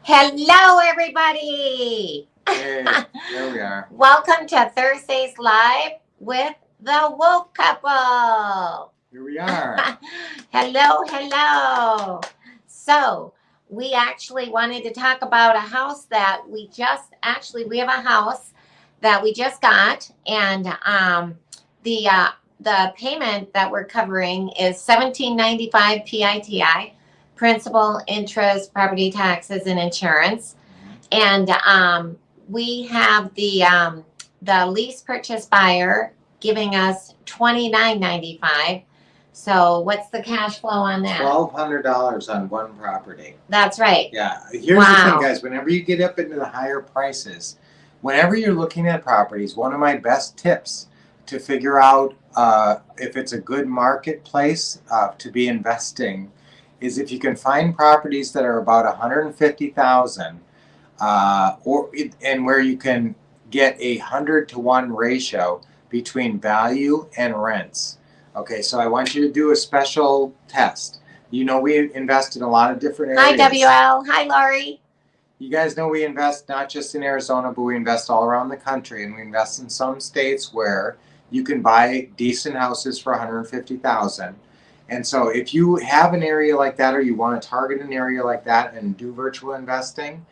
Hello, everybody. Hey, there we are. Welcome to Thursday's Live with the Wolf Couple. Here we are. Hello. So, we actually wanted to talk about a house that we have a house that we just got, and the payment that we're covering is $17.95 PITI, principal, interest, property taxes, and insurance. And we have the lease purchase buyer giving us $29.95. So what's the cash flow on that? $1,200 on one property. That's right. Yeah. Here's the thing, guys. Whenever you get up into the higher prices, whenever you're looking at properties, one of my best tips to figure out if it's a good marketplace to be investing is if you can find properties that are about $150,000 and where you can get a 100-to-1 ratio between value and rents. Okay, so I want you to do a special test. You know, we invest in a lot of different areas. Hi, WL. Hi, Laurie. You guys know we invest not just in Arizona, but we invest all around the country, and we invest in some states where you can buy decent houses for $150,000. And so if you have an area like that, or you want to target an area like that and do virtual investing,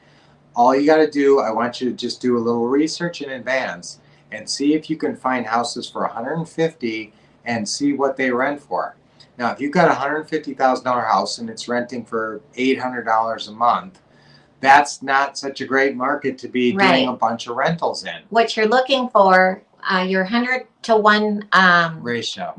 all you got to do, I want you to just do a little research in advance and see if you can find houses for $150,000 and see what they rent for. Now, if you've got a $150,000 house and it's renting for $800 a month, that's not such a great market to be doing a bunch of rentals in. What you're looking for, your 100-to-1 ratio.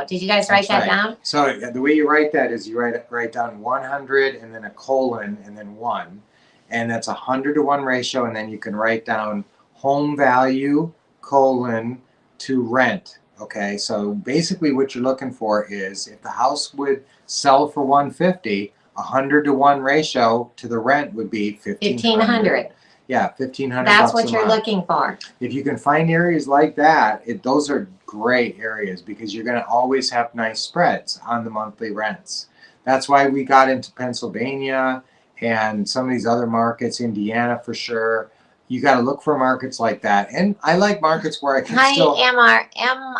Did you guys write that down? So the way you write that is you write down 100 and then a colon and then 1. And that's a 100-to-1 ratio. And then you can write down home value, colon, to rent. Okay, so basically what you're looking for is if the house would sell for $150,000, a 100-to-1 ratio to the rent would be $1,500. Yeah, $1,500. That's what you're looking for. If you can find areas like that, those are great areas because you're going to always have nice spreads on the monthly rents. That's why we got into Pennsylvania and some of these other markets, Indiana for sure. You got to look for markets like that. And I like markets where I can still... Hi,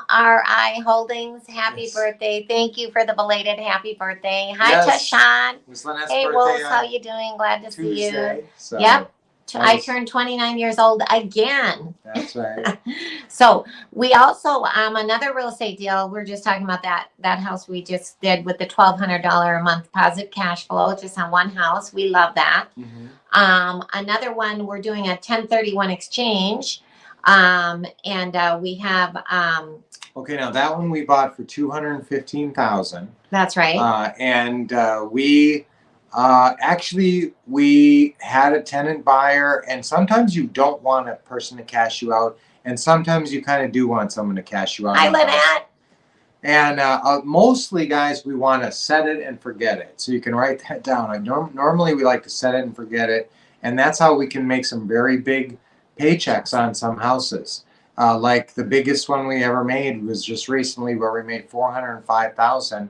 MRI Holdings. Happy birthday. Thank you for the belated happy birthday. Hi, Tashawn. Hey, Wolf. How you doing? Glad to see you. So yep. I turned 29 years old again. That's right. So we also, another real estate deal, we're just talking about that house we just did with the $1,200 a month positive cash flow just on one house. We love that. Another one, we're doing a 1031 exchange. And we have... okay, now that one we bought for $215,000. That's right. And we... actually, we had a tenant buyer, and sometimes you don't want a person to cash you out, and sometimes you kind of do want someone to cash you out. Hi, Lynette. And mostly, guys, we want to set it and forget it. So you can write that down. Normally, we like to set it and forget it, and that's how we can make some very big paychecks on some houses. Like the biggest one we ever made was just recently where we made $405,000.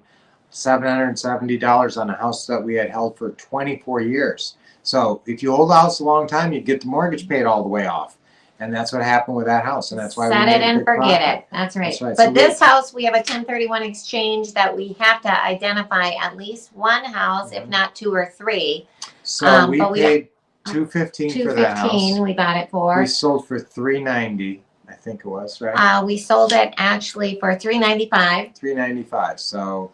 $770 on a house that we had held for 24 years. So if you hold the house a long time, you get the mortgage paid all the way off. And that's what happened with that house. And that's why set it and forget it. That's right. But so this house, we have a 1031 exchange that we have to identify at least one house, if not 2 or 3. So we paid $215 for that house. $215 we got it for. We sold for $390, I think it was, right? We sold it actually for $395. $395. So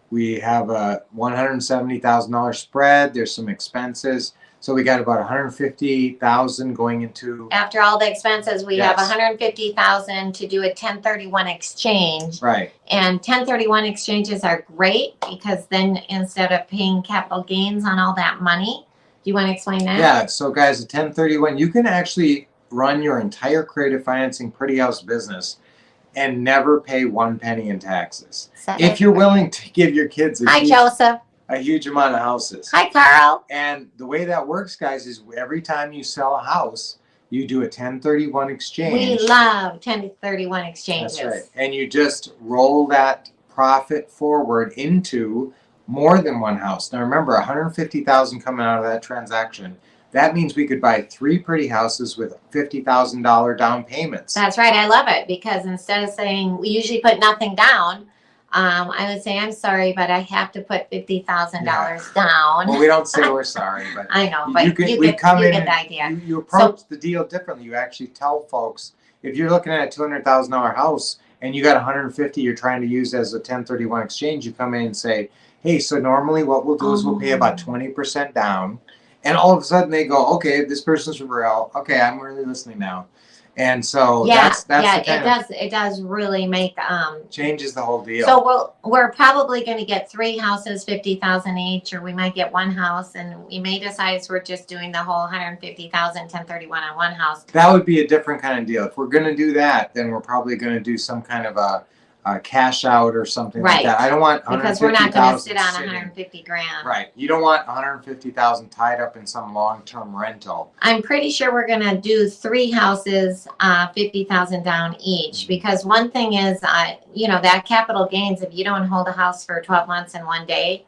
we have a $170,000 spread. There's some expenses. So we got about $150,000 going into... After all the expenses, we have $150,000 to do a 1031 exchange. Right. And 1031 exchanges are great because then instead of paying capital gains on all that money, do you want to explain that? Yeah. So guys, a 1031, you can actually run your entire creative financing pretty house business and never pay 1 penny in taxes. If you're willing to give your kids a huge amount of houses. Hi, Carl. And the way that works, guys, is every time you sell a house, you do a 1031 exchange. We love 1031 exchanges. That's right. And you just roll that profit forward into more than one house. Now remember, $150,000 coming out of that transaction. That means we could buy 3 pretty houses with $50,000 down payments. That's right. I love it because instead of saying we usually put nothing down, I would say I'm sorry, but I have to put $50,000 down. Well, we don't say we're sorry, but I know, but you we get come in the idea. You approach the deal differently. You actually tell folks, if you're looking at a $200,000 house and you got 150 you're trying to use as a 1031 exchange, you come in and say, hey, so normally what we'll do is we'll pay about 20% down. And all of a sudden they go, okay, this person's real. Okay, I'm really listening now. And so that's it does really make changes the whole deal. So we're probably going to get 3 houses, 50,000 each, or we might get 1 house, and we may decide we're just doing the whole 150,000 1031 on 1 house. That would be a different kind of deal. If we're going to do that, then we're probably going to do some kind of a cash out or something like that. I don't want because we're not going to sit on 150 grand. Right. You don't want 150,000 tied up in some long-term rental. I'm pretty sure we're going to do 3 houses, 50,000 down each, because one thing is, that capital gains, if you don't hold a house for 12 months and 1 day,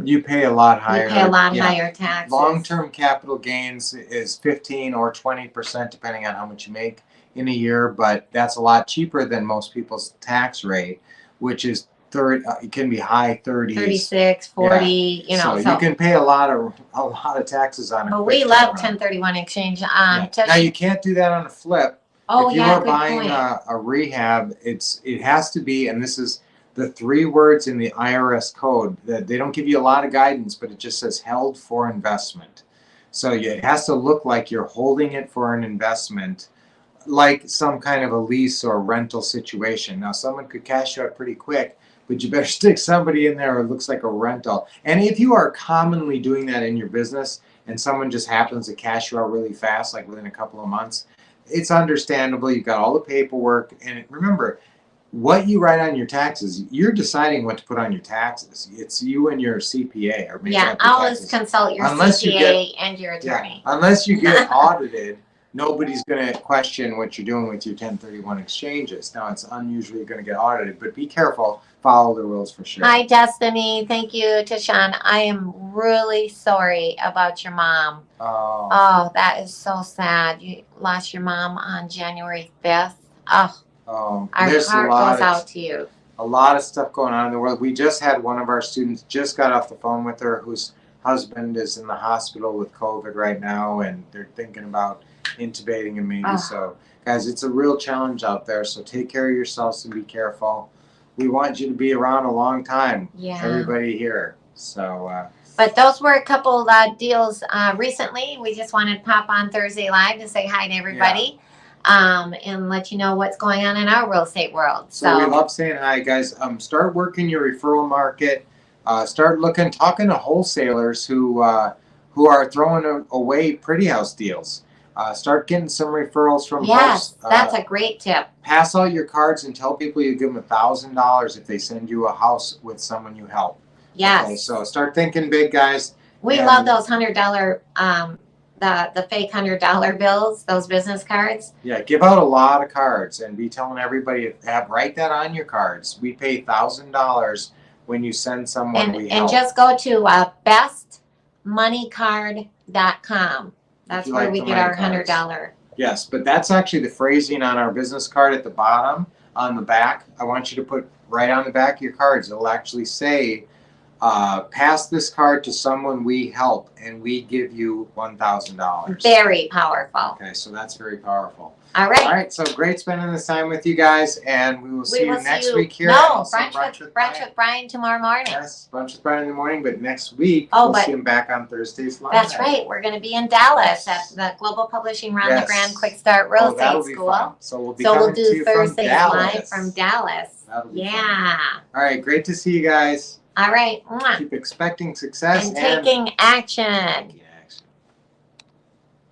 you pay a lot higher. You pay a lot higher taxes. Long-term capital gains is 15 or 20%, depending on how much you make in a year, but that's a lot cheaper than most people's tax rate, which is it can be high 30s, 36, 40. So you can pay a lot of taxes on it. But we love 1031 exchange. Now you can't do that on a flip. Oh, if you are buying a rehab, it has to be, and this is the 3 words in the IRS code that they don't give you a lot of guidance, but it just says held for investment. So it has to look like you're holding it for an investment, like some kind of a lease or rental situation. Now, someone could cash you out pretty quick, but you better stick somebody in there who looks like a rental. And if you are commonly doing that in your business and someone just happens to cash you out really fast, like within a couple of months, it's understandable. You've got all the paperwork. And remember, what you write on your taxes, you're deciding what to put on your taxes. It's you and your CPA. Always consult your CPA and your attorney. Unless you get audited, nobody's going to question what you're doing with your 1031 exchanges. Now, it's unusual you're going to get audited, but be careful. Follow the rules for sure. Hi, Destiny. Thank you, Tashawn. I am really sorry about your mom. Oh, that is so sad. You lost your mom on January 5th. Our heart goes out to you. A lot of stuff going on in the world. We just had one of our students just got off the phone with her whose husband is in the hospital with COVID right now, and they're thinking about intubating him maybe. So guys, it's a real challenge out there, so take care of yourselves and be careful. We want you to be around a long time, everybody here. So but those were a couple deals recently. We just wanted to pop on Thursday Live to say hi to everybody and let you know what's going on in our real estate world. So we love saying hi, guys. Start working your referral market. Start talking to wholesalers who are throwing away pretty house deals. Start getting some referrals from folks. That's a great tip. Pass out your cards and tell people you give them $1,000 if they send you a house with someone you help. Yes. Okay, so start thinking big, guys. We love those $100 the fake $100 bills, those business cards. Yeah, give out a lot of cards and be telling everybody write that on your cards. We pay $1,000 when you send someone we help. And just go to bestmoneycard.com. That's where we get our $100. Yes, but that's actually the phrasing on our business card at the bottom. On the back, I want you to put right on the back of your cards. It'll actually say, pass this card to someone we help, and we give you $1,000. Very powerful. Okay, so that's very powerful. All right. All right, so great spending this time with you guys, and we will see you next week here. Brunch with Brian tomorrow morning. Yes, Brunch with Brian in the morning, but next week we'll see him back on Thursdays Live. That's right. We're going to be in Dallas at the Global Publishing Round the Grand Quick Start Real Estate School. Fun. So we'll do Thursdays Live from Dallas. That'll be fun. All right, great to see you guys. All right. Keep expecting success and taking action.